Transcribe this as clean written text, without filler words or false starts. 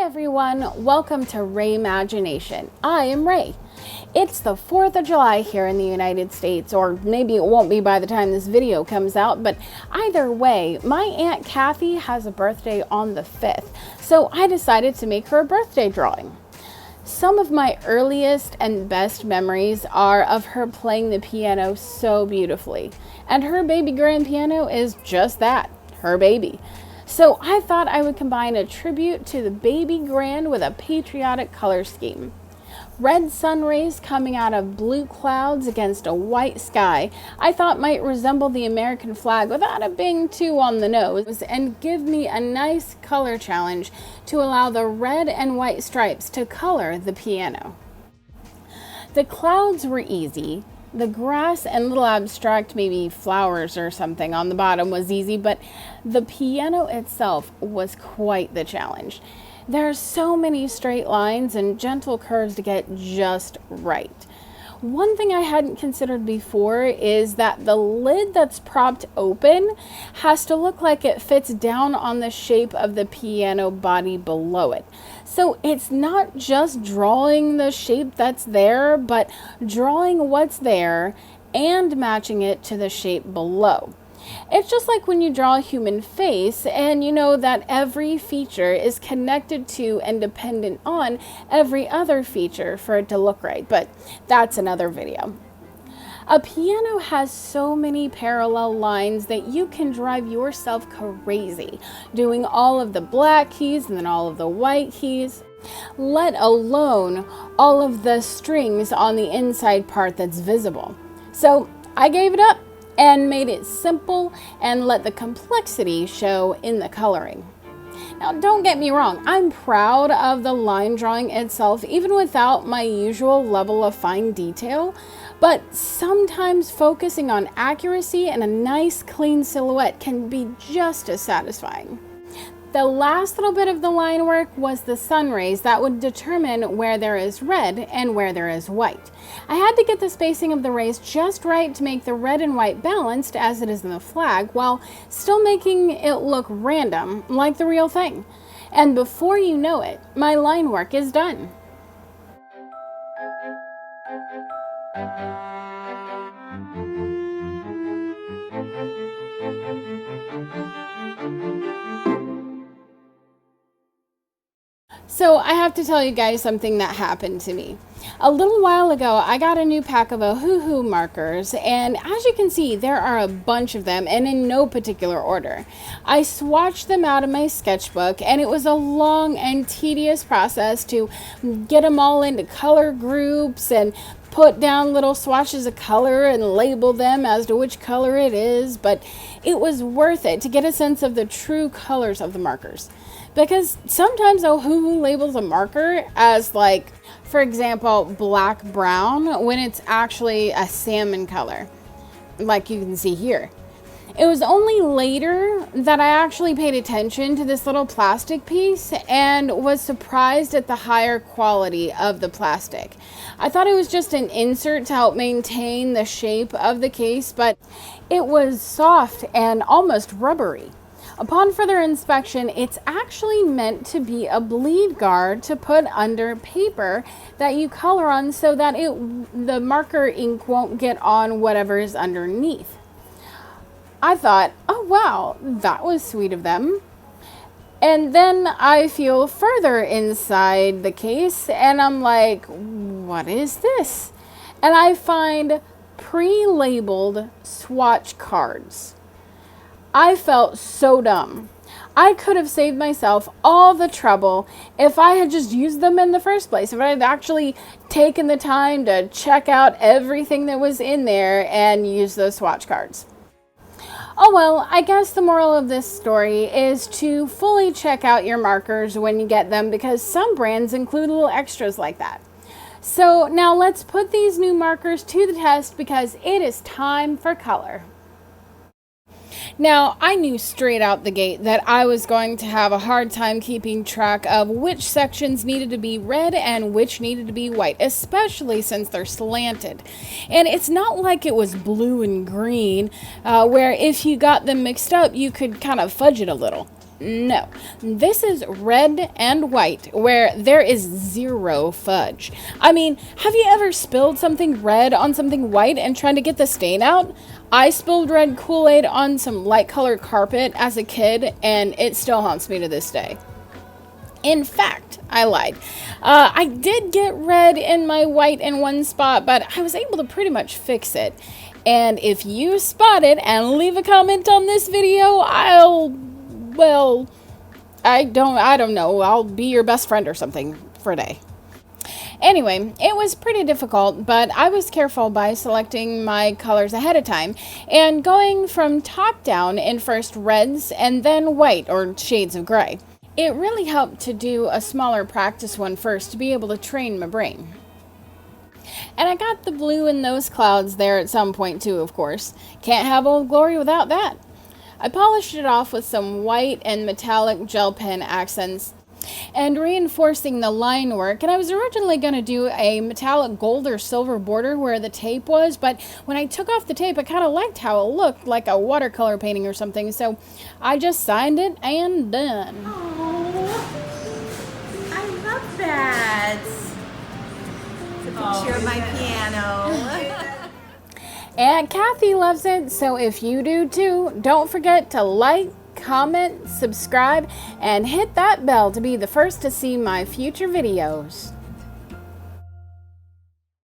everyone, welcome to RaiMagination. I am Ray. It's the 4th of July here in the United States, or maybe it won't be by the time this video comes out, but either way, my Aunt Kathy has a birthday on the 5th, so I decided to make her a birthday drawing. Some of my earliest and best memories are of her playing the piano so beautifully, and her baby grand piano is just that, her baby. So I thought I would combine a tribute to the baby grand with a patriotic color scheme. Red sun rays coming out of blue clouds against a white sky I thought might resemble the American flag without it being too on the nose, and give me a nice color challenge to allow the red and white stripes to color the piano. The clouds were easy. The grass and little abstract, maybe flowers or something on the bottom was easy, but the piano itself was quite the challenge. There are so many straight lines and gentle curves to get just right. One thing I hadn't considered before is that the lid that's propped open has to look like it fits down on the shape of the piano body below it. So it's not just drawing the shape that's there, but drawing what's there and matching it to the shape below. It's just like when you draw a human face and you know that every feature is connected to and dependent on every other feature for it to look right, but that's another video. A piano has so many parallel lines that you can drive yourself crazy, doing all of the black keys and then all of the white keys, let alone all of the strings on the inside part that's visible. So I gave it up and made it simple and let the complexity show in the coloring. Now, don't get me wrong, I'm proud of the line drawing itself, even without my usual level of fine detail, but sometimes focusing on accuracy and a nice clean silhouette can be just as satisfying. The last little bit of the line work was the sun rays that would determine where there is red and where there is white. I had to get the spacing of the rays just right to make the red and white balanced as it is in the flag, while still making it look random, like the real thing. And before you know it, my line work is done. So I have to tell you guys something that happened to me. A little while ago, I got a new pack of Ohuhu markers, and as you can see, there are a bunch of them, and in no particular order. I swatched them out of my sketchbook, and it was a long and tedious process to get them all into color groups and put down little swatches of color and label them as to which color it is, but it was worth it to get a sense of the true colors of the markers. Because sometimes Ohuhu labels a marker as, like, for example, black-brown, when it's actually a salmon color, like you can see here. It was only later that I actually paid attention to this little plastic piece and was surprised at the higher quality of the plastic. I thought it was just an insert to help maintain the shape of the case, but it was soft and almost rubbery. Upon further inspection, it's actually meant to be a bleed guard to put under paper that you color on so that the marker ink won't get on whatever is underneath. I thought, oh wow, that was sweet of them. And then I feel further inside the case and I'm like, what is this? And I find pre-labeled swatch cards. I felt so dumb. I could have saved myself all the trouble if I had just used them in the first place. If I had actually taken the time to check out everything that was in there and use those swatch cards. Oh well, I guess the moral of this story is to fully check out your markers when you get them, because some brands include little extras like that. So now let's put these new markers to the test, because it is time for color. Now, I knew straight out the gate that I was going to have a hard time keeping track of which sections needed to be red and which needed to be white, especially since they're slanted. And it's not like it was blue and green, where if you got them mixed up, you could kind of fudge it a little. No, this is red and white, where there is zero fudge. I mean, have you ever spilled something red on something white and tried to get the stain out? I spilled red Kool-Aid on some light colored carpet as a kid, and it still haunts me to this day. In fact, I lied. I did get red in my white in one spot, but I was able to pretty much fix it. And if you spot it and leave a comment on this video, I don't know. I'll be your best friend or something for a day. Anyway, it was pretty difficult, but I was careful by selecting my colors ahead of time and going from top down in first reds and then white or shades of gray. It really helped to do a smaller practice one first to be able to train my brain. And I got the blue in those clouds there at some point too, of course. Can't have Old Glory without that. I polished it off with some white and metallic gel pen accents and reinforcing the line work. And I was originally going to do a metallic gold or silver border where the tape was, but when I took off the tape, I kind of liked how it looked, like a watercolor painting or something, so I just signed it and done. Oh, I love that. It's a picture of my piano. And Kathy loves it, so if you do too, don't forget to like, comment, subscribe, and hit that bell to be the first to see my future videos.